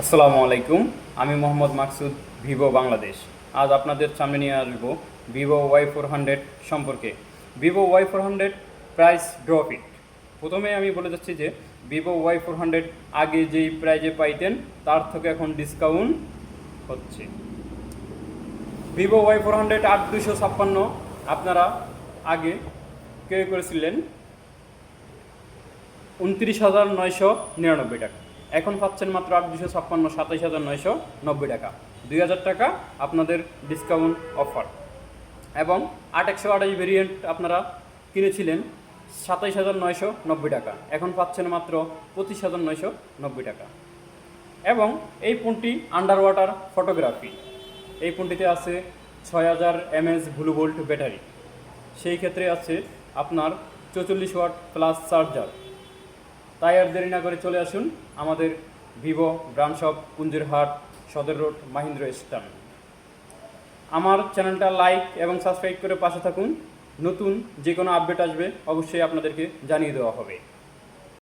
আসসালামু আলাইকুম। আমি মোহাম্মদ মাকসুদ, ভিভো বাংলাদেশ। আজ আপনাদের সামনে নিয়ে আসব ভিভো Y400 সম্পর্কে। Vivo Y400 price drop it. প্রথমে আমি বলে যাচ্ছি যে ভিভো Y400 আগে যেই প্রাইজে পাইতেন তার থেকে এখন ডিসকাউন্ট হচ্ছে। ভিভো Y400 8256 আপনারা আগে ক্রয় করেছিলেন 29,999 টাকা, এখন পাচ্ছেন মাত্র 8256, 27,990 টাকা, 2,000 টাকা আপনাদের ডিসকাউন্ট অফার। এবং 8/128 ভেরিয়েন্ট আপনারা কিনেছিলেন 27,990 টাকা, এখন পাচ্ছেন মাত্র 25,990 টাকা। এবং এই ফোনটি আন্ডার ওয়াটার ফটোগ্রাফি, এই ফোনটিতে আছে 6000 mAh ব্লু ভোল্ট ব্যাটারি, সেই ক্ষেত্রে আছে আপনার 44 ওয়াট প্লাস চার্জার। তাই আর দেরি না করে চলে আসুন আমাদের ভিভো ব্রাঞ্চ অফ পুঞ্জিরহাট, সদর রোড, মাহিন্দ্র স্টান। আমার চ্যানেলটা লাইক এবং সাবস্ক্রাইব করে পাশে থাকুন। নতুন যে কোনো আপডেট আসবে অবশ্যই আপনাদেরকে জানিয়ে দেওয়া হবে।